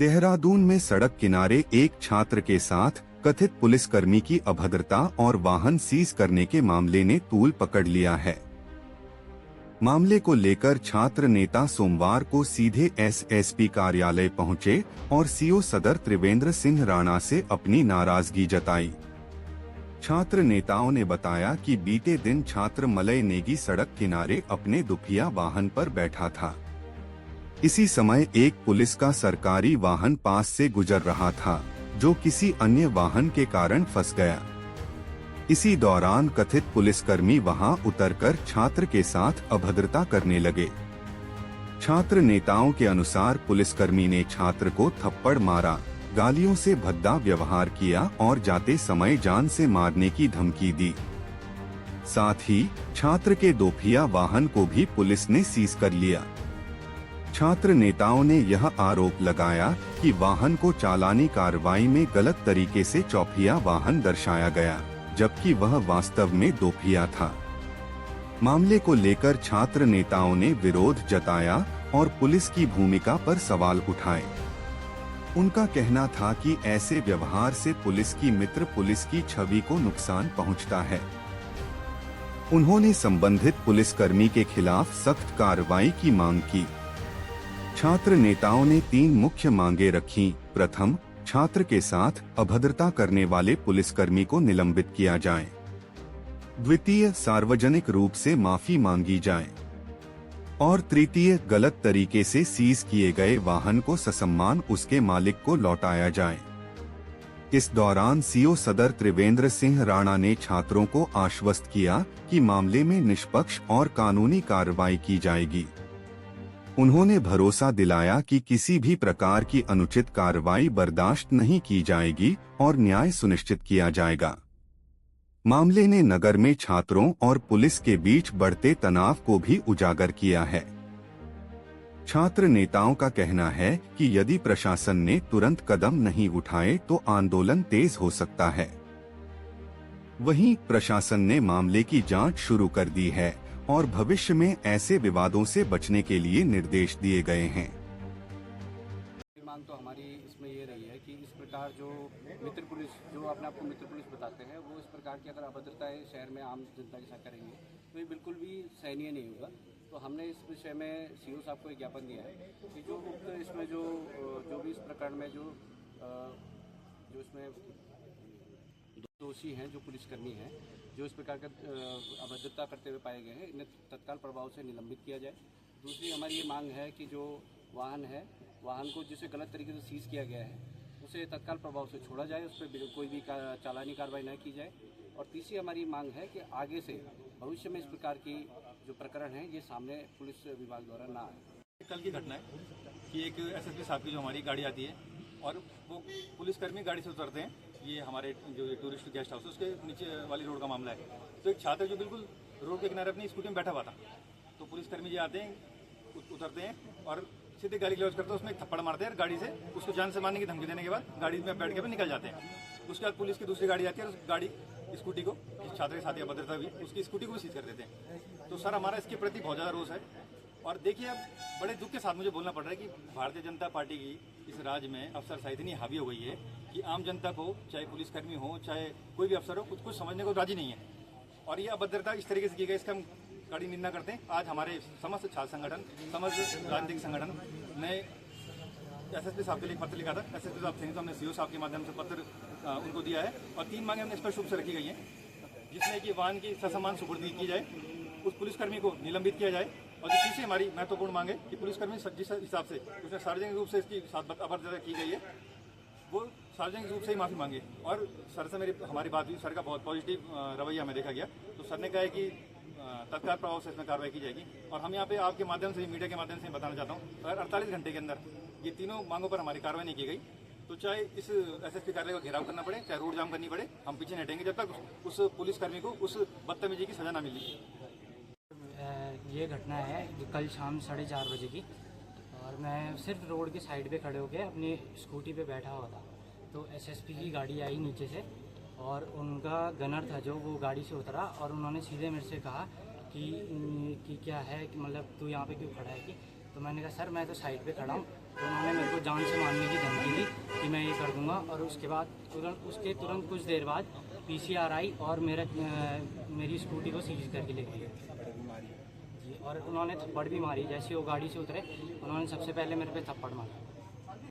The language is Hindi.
देहरादून में सड़क किनारे एक छात्र के साथ कथित पुलिसकर्मी की अभद्रता और वाहन सीज करने के मामले ने तूल पकड़ लिया है। मामले को लेकर छात्र नेता सोमवार को सीधे एसएसपी कार्यालय पहुंचे और सीओ सदर त्रिवेंद्र सिंह राणा से अपनी नाराजगी जताई। छात्र नेताओं ने बताया कि बीते दिन छात्र मलय नेगी सड़क किनारे अपने दुपहिया वाहन पर बैठा था। इसी समय एक पुलिस का सरकारी वाहन पास से गुजर रहा था, जो किसी अन्य वाहन के कारण फंस गया। इसी दौरान कथित पुलिसकर्मी वहां उतरकर छात्र के साथ अभद्रता करने लगे। छात्र नेताओं के अनुसार पुलिसकर्मी ने छात्र को थप्पड़ मारा, गालियों से भद्दा व्यवहार किया और जाते समय जान से मारने की धमकी दी। साथ ही छात्र के दोपहिया वाहन को भी पुलिस ने सीज कर लिया। छात्र नेताओं ने यह आरोप लगाया कि वाहन को चालानी कार्रवाई में गलत तरीके से चौपहिया वाहन दर्शाया गया, जबकि वह वास्तव में दोपहिया था। मामले को लेकर छात्र नेताओं ने विरोध जताया और पुलिस की भूमिका पर सवाल उठाए। उनका कहना था कि ऐसे व्यवहार से पुलिस की मित्र पुलिस की छवि को नुकसान पहुंचता है। उन्होंने संबंधित पुलिसकर्मी के खिलाफ सख्त कार्रवाई की मांग की। छात्र नेताओं ने 3 मुख्य मांगे रखी। प्रथम, छात्र के साथ अभद्रता करने वाले पुलिसकर्मी को निलंबित किया जाए। द्वितीय, सार्वजनिक रूप से माफी मांगी जाए। और तृतीय, गलत तरीके से सीज किए गए वाहन को ससम्मान उसके मालिक को लौटाया जाए। इस दौरान सीओ सदर त्रिवेंद्र सिंह राणा ने छात्रों को आश्वस्त किया कि मामले में निष्पक्ष और कानूनी कार्रवाई की जाएगी। उन्होंने भरोसा दिलाया कि किसी भी प्रकार की अनुचित कार्रवाई बर्दाश्त नहीं की जाएगी और न्याय सुनिश्चित किया जाएगा। मामले ने नगर में छात्रों और पुलिस के बीच बढ़ते तनाव को भी उजागर किया है। छात्र नेताओं का कहना है कि यदि प्रशासन ने तुरंत कदम नहीं उठाए तो आंदोलन तेज हो सकता है। वहीं प्रशासन ने मामले की जांच शुरू कर दी है और भविष्य में ऐसे विवादों से बचने के लिए निर्देश दिए गए हैं। मांग तो हमारी इसमें ये रही है कि इस प्रकार जो मित्र पुलिस, जो अपने आप को मित्र पुलिस बताते हैं, वो इस प्रकार की अगर अभद्रताएं शहर में आम जनता के साथ करेंगे तो ये बिल्कुल भी सहनीय नहीं होगा। तो हमने इस विषय में सीओ साहब को एक ज्ञापन दिया है कि जो इसमें जो भी इस प्रकरण में जो इसमें दोषी हैं, जो पुलिसकर्मी हैं, जो इस प्रकार का अभद्रता करते हुए पाए गए हैं, इन्हें तत्काल प्रभाव से निलंबित किया जाए। दूसरी हमारी ये मांग है कि जो वाहन है, वाहन को जिसे गलत तरीके से सीज किया गया है, उसे तत्काल प्रभाव से छोड़ा जाए, उस पर कोई भी चालानी कार्रवाई न की जाए। और तीसरी हमारी मांग है कि आगे से भविष्य में इस प्रकार की जो प्रकरण है, ये सामने पुलिस विभाग द्वारा ना आए। कल की घटना है कि एक एसएसपी साहब की जो हमारी गाड़ी आती है और वो पुलिसकर्मी गाड़ी से उतरते हैं। ये हमारे जो टूरिस्ट गेस्ट हाउस है उसके नीचे वाली रोड का मामला है। तो एक छात्र जो बिल्कुल रोड के किनारे अपनी स्कूटी में बैठा हुआ था, तो पुलिसकर्मी जी आते हैं, उतरते हैं और सीधे गाड़ी क्लोज करते हैं, उसमें एक थप्पड़ मारते हैं गाड़ी से, उसको जान से मारने की धमकी देने के बाद गाड़ी में बैठ के निकल जाते हैं। उसके बाद पुलिस की दूसरी गाड़ी आती है और उस गाड़ी स्कूटी को, जिस छात्र के साथ अभद्रता हुई, उसकी स्कूटी को भी सीज कर देते हैं। तो सर हमारा इसके प्रति बहुत ज़्यादा रोष है। और देखिए, अब बड़े दुख के साथ मुझे बोलना पड़ रहा है कि भारतीय जनता पार्टी की इस राज्य में अफसरशाही इतनी हावी हो गई है कि आम जनता को, चाहे पुलिसकर्मी हो, चाहे कोई भी अफसर हो, कुछ समझने को राजी नहीं है। और ये अभद्रता इस तरीके से की गई, इसका हम कड़ी निंदा करते हैं। आज हमारे समस्त छात्र संगठन, समस्त राजनीतिक संगठन ने एसएसपी साहब के लिए पत्र लिखा था। एसएसपी साहब थे तो हमने सीओ साहब के माध्यम से पत्र उनको दिया है और 3 मांगे हमने स्पष्ट रूप से रखी गई हैं, जिसमें कि वाहन की ससम्मान सुपुर्दी की जाए, उस पुलिसकर्मी को निलंबित किया जाए। और जो तीसरी हमारी महत्वपूर्ण मांग है कि पुलिसकर्मी जिस हिसाब से उसने सार्वजनिक रूप से इसकी अभद्रता की गई है, वो सार्वजनिक रूप से ही माफ़ी मांगे। और सर से हमारी बात हुई, सर का बहुत पॉजिटिव रवैया हमें देखा गया। तो सर ने कहा है कि तत्काल प्रभाव से इसमें कार्रवाई की जाएगी। और हम यहाँ पे आपके माध्यम से, मीडिया के माध्यम से बताना चाहता हूँ, अगर 48 घंटे के अंदर ये तीनों मांगों पर हमारी कार्रवाई नहीं की गई तो चाहे इस एसएसपी कार्यालय को घेराव करना पड़े, चाहे रोड जाम करनी पड़े, हम पीछे नहीं हटेंगे जब तक उस पुलिसकर्मी को उस बदतमीजी की सजा ना मिली। ये घटना है कि कल शाम 4:30 बजे की, और मैं सिर्फ रोड के साइड पे खड़े होकर अपनी स्कूटी पे बैठा हुआ था। तो एसएसपी की गाड़ी आई नीचे से और उनका गनर था जो वो गाड़ी से उतरा और उन्होंने सीधे मेरे से कहा कि क्या है कि मतलब तू यहाँ पे क्यों खड़ा है, कि तो मैंने कहा सर मैं तो साइड पे खड़ा हूँ। तो उन्होंने मेरे को जान से मारने की धमकी दी कि मैं ये कर दूंगा। और उसके बाद तुरंत कुछ देर बाद पीसीआर आई और मेरी स्कूटी को सीज करके ले गई जी। और उन्होंने थप्पड़ भी मारी। जैसे वो गाड़ी से उतरे उन्होंने सबसे पहले मेरे पे थप्पड़ मारा।